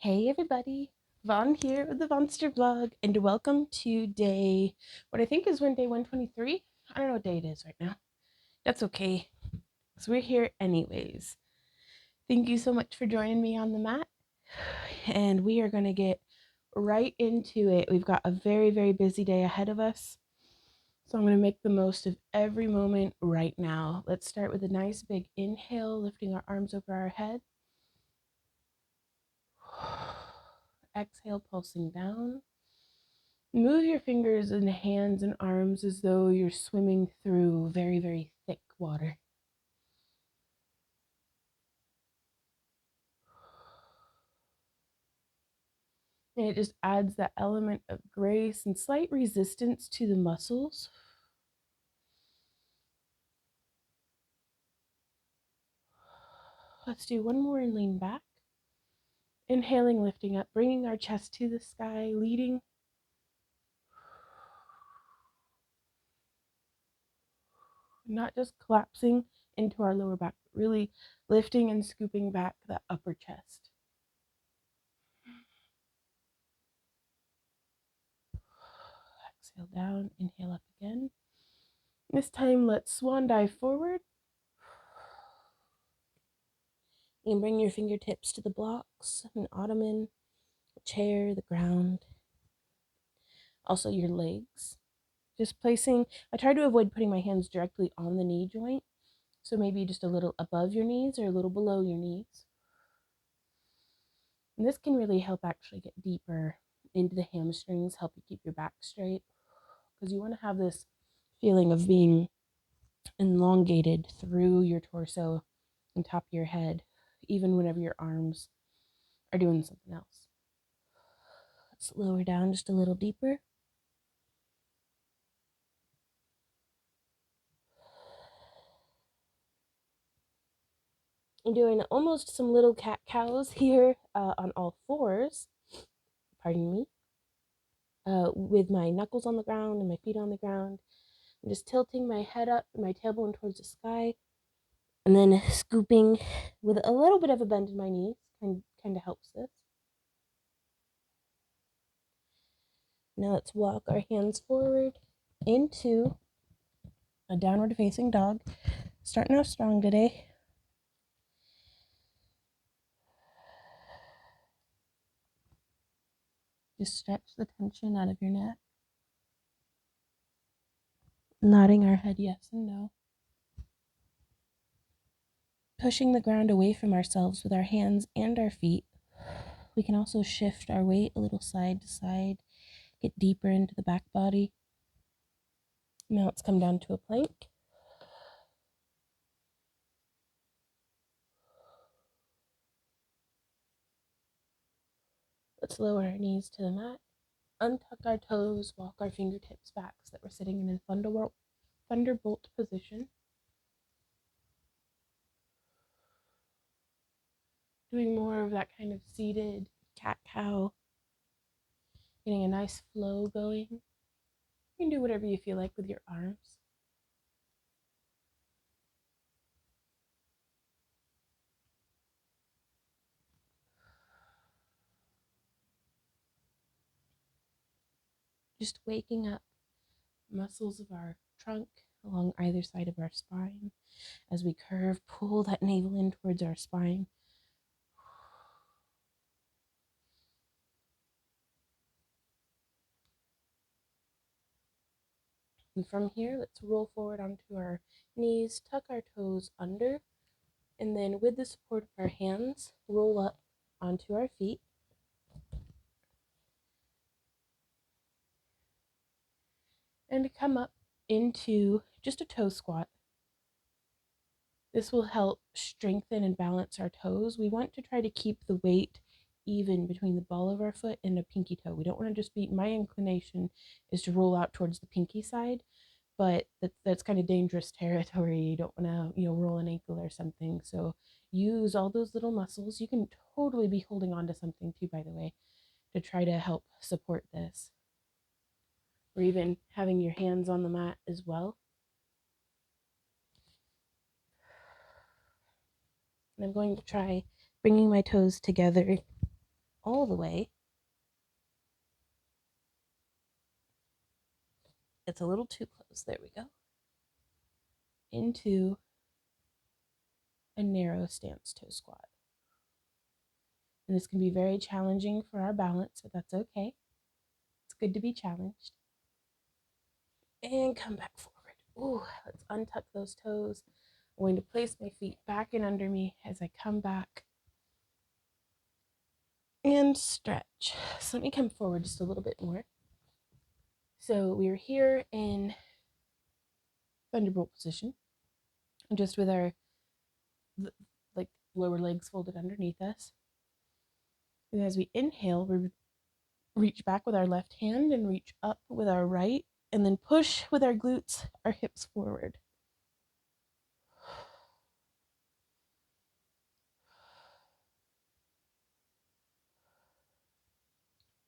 Hey everybody, Von here with the Vonster vlog, and welcome to what I think is day 123. I don't know what day it is right now. That's okay, because we're here anyways. Thank you so much for joining me on the mat, and we are going to get right into it. We've got a very, very busy day ahead of us, so I'm going to make the most of every moment right now. Let's start with a nice big inhale, lifting our arms over our head. Exhale, pulsing down. Move your fingers and hands and arms as though you're swimming through very, very thick water. And it just adds that element of grace and slight resistance to the muscles. Let's do one more and lean back. Inhaling, lifting up, bringing our chest to the sky, leading. Not just collapsing into our lower back, but really lifting and scooping back that upper chest. Exhale down, inhale up again. This time, let's swan dive forward. You can bring your fingertips to the blocks, an ottoman, a chair, the ground, also your legs. Just placing, I try to avoid putting my hands directly on the knee joint, so maybe just a little above your knees or a little below your knees. And this can really help actually get deeper into the hamstrings, help you keep your back straight, because you want to have this feeling of being elongated through your torso and top of your head, even whenever your arms are doing something else. Let's lower down just a little deeper. I'm doing almost some little cat cows here on all fours, pardon me, with my knuckles on the ground and my feet on the ground. I'm just tilting my head up, my tailbone towards the sky, and then scooping with a little bit of a bend in my knees. Kind of helps this. Now let's walk our hands forward into a downward facing dog. Starting off strong today. Just stretch the tension out of your neck. Nodding our head yes and no. Pushing the ground away from ourselves with our hands and our feet. We can also shift our weight a little side to side, get deeper into the back body. Now let's come down to a plank. Let's lower our knees to the mat, untuck our toes, walk our fingertips back so that we're sitting in a thunderbolt position. Doing more of that kind of seated cat-cow, getting a nice flow going. You can do whatever you feel like with your arms. Just waking up muscles of our trunk along either side of our spine. As we curve, pull that navel in towards our spine. And from here, let's roll forward onto our knees, tuck our toes under, and then with the support of our hands, roll up onto our feet. And come up into just a toe squat. This will help strengthen and balance our toes. We want to try to keep the weight even between the ball of our foot and the pinky toe. We don't want to just be, my inclination is to roll out towards the pinky side, but that's kind of dangerous territory. You don't want to, roll an ankle or something. So use all those little muscles. You can totally be holding on to something too, by the way, to try to help support this. Or even having your hands on the mat as well. And I'm going to try bringing my toes together all the way. It's a little too close. There we go. Into a narrow stance toe squat. And this can be very challenging for our balance, but that's okay. It's good to be challenged. And come back forward. Ooh, let's untuck those toes. I'm going to place my feet back in under me as I come back and stretch. So let me come forward just a little bit more. So we're here in thunderbolt position, just with our like lower legs folded underneath us. And as we inhale, we reach back with our left hand and reach up with our right, and then push with our glutes, our hips forward.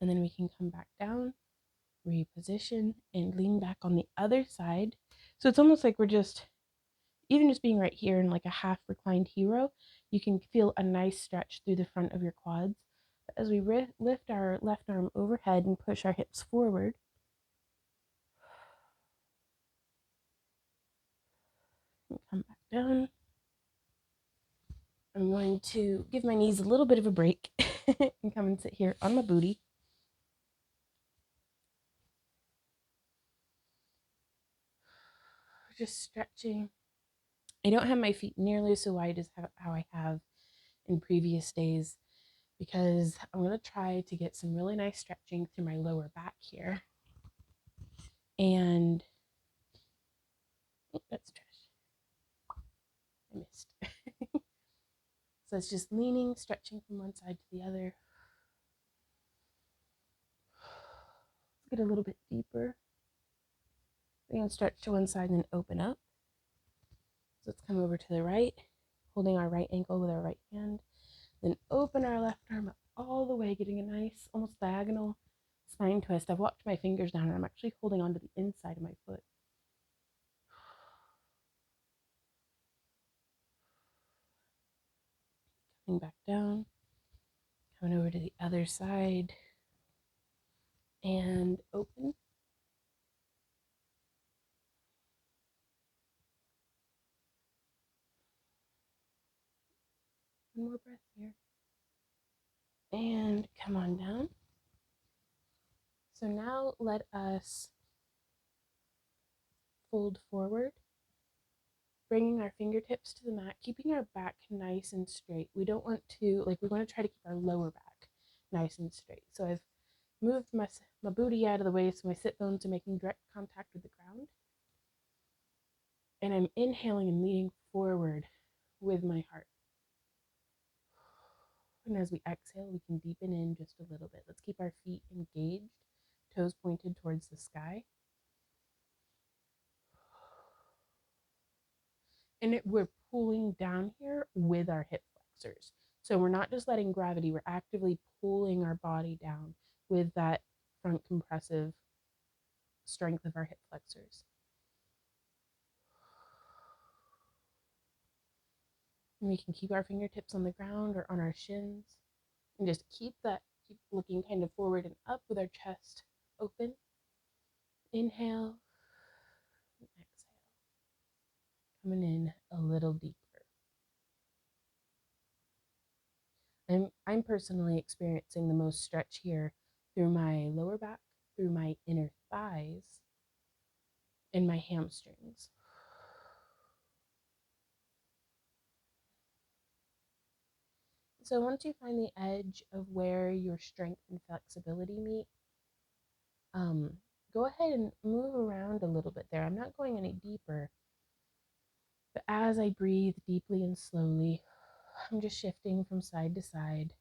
And then we can come back down, reposition, and lean back on the other side. So it's almost like we're just, even just being right here in like a half reclined hero, you can feel a nice stretch through the front of your quads. As we lift our left arm overhead and push our hips forward, and come back down. I'm going to give my knees a little bit of a break and come and sit here on my booty. Just stretching. I don't have my feet nearly so wide as how I have in previous days, because I'm going to try to get some really nice stretching through my lower back here. And that's trash. I missed. So it's just leaning, stretching from one side to the other. Let's get a little bit deeper. We're going to stretch to one side and then open up. So let's come over to the right, holding our right ankle with our right hand. Then open our left arm up all the way, getting a nice, almost diagonal spine twist. I've walked my fingers down and I'm actually holding onto the inside of my foot. Coming back down, coming over to the other side, and open. One more breath here. And come on down. So now let us fold forward, bringing our fingertips to the mat, keeping our back nice and straight. We don't want to, we want to try to keep our lower back nice and straight. So I've moved my booty out of the way so my sit bones are making direct contact with the ground. And I'm inhaling and leaning forward with my heart. And as we exhale, we can deepen in just a little bit. Let's keep our feet engaged, toes pointed towards the sky. And we're pulling down here with our hip flexors. So we're not just letting gravity, we're actively pulling our body down with that front compressive strength of our hip flexors. And we can keep our fingertips on the ground or on our shins and just keep looking kind of forward and up with our chest open. Inhale and exhale. Coming in a little deeper. I'm personally experiencing the most stretch here through my lower back, through my inner thighs, and my hamstrings. So once you find the edge of where your strength and flexibility meet, go ahead and move around a little bit there. I'm not going any deeper, but as I breathe deeply and slowly, I'm just shifting from side to side,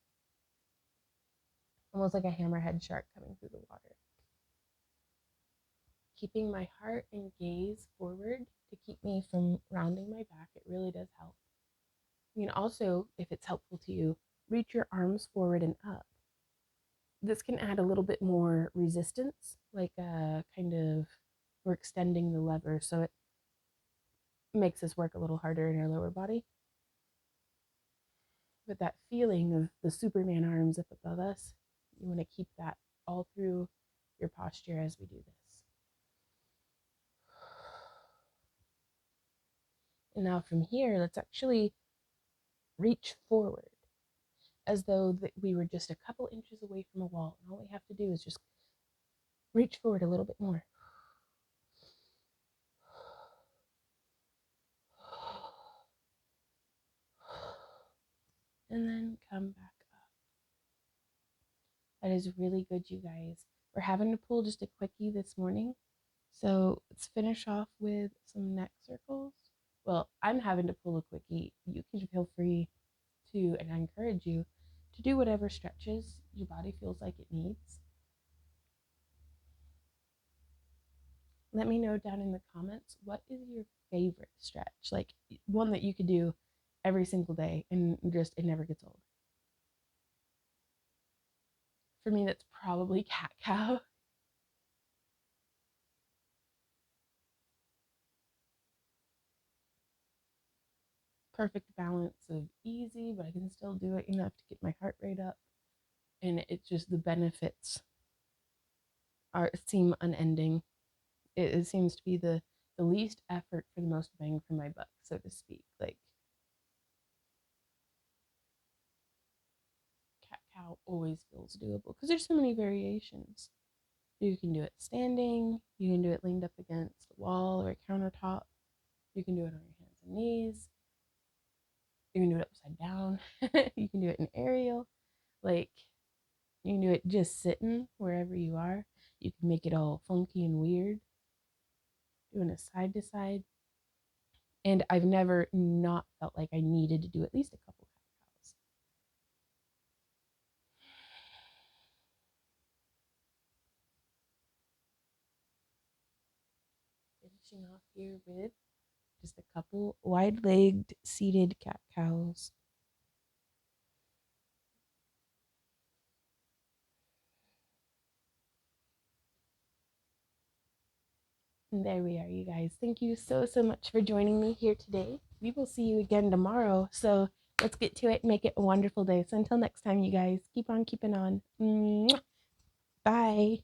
almost like a hammerhead shark coming through the water. Keeping my heart and gaze forward to keep me from rounding my back, it really does help. You can also, if it's helpful to you, reach your arms forward and up. This can add a little bit more resistance, like a kind of, we're extending the lever, so it makes this work a little harder in your lower body. But that feeling of the Superman arms up above us, you want to keep that all through your posture as we do this. And now from here, let's actually reach forward as though that we were just a couple inches away from a wall. And all we have to do is just reach forward a little bit more. And then come back up. That is really good, you guys. We're having to pull just a quickie this morning. So let's finish off with some neck circles. Well, I'm having to pull a quickie. You can feel free to, and I encourage you to do whatever stretches your body feels like it needs. Let me know down in the comments, what is your favorite stretch? Like one that you could do every single day and just it never gets old. For me, that's probably cat cow. Perfect balance of easy, but I can still do it enough to get my heart rate up. And it's just the benefits seem unending. It seems to be the least effort for the most bang for my buck, so to speak. Like cat cow always feels doable because there's so many variations. You can do it standing, you can do it leaned up against a wall or a countertop, you can do it on your hands and knees, you can do it upside down, you can do it in aerial, like you can do it just sitting wherever you are. You can make it all funky and weird, doing it side to side. And I've never not felt like I needed to do at least a couple cat cows. Finishing off here with just a couple wide-legged seated cat cows. And there we are, you guys. Thank you so, so much for joining me here today. We will see you again tomorrow. So let's get to it and make it a wonderful day. So until next time, you guys, keep on keeping on. Bye.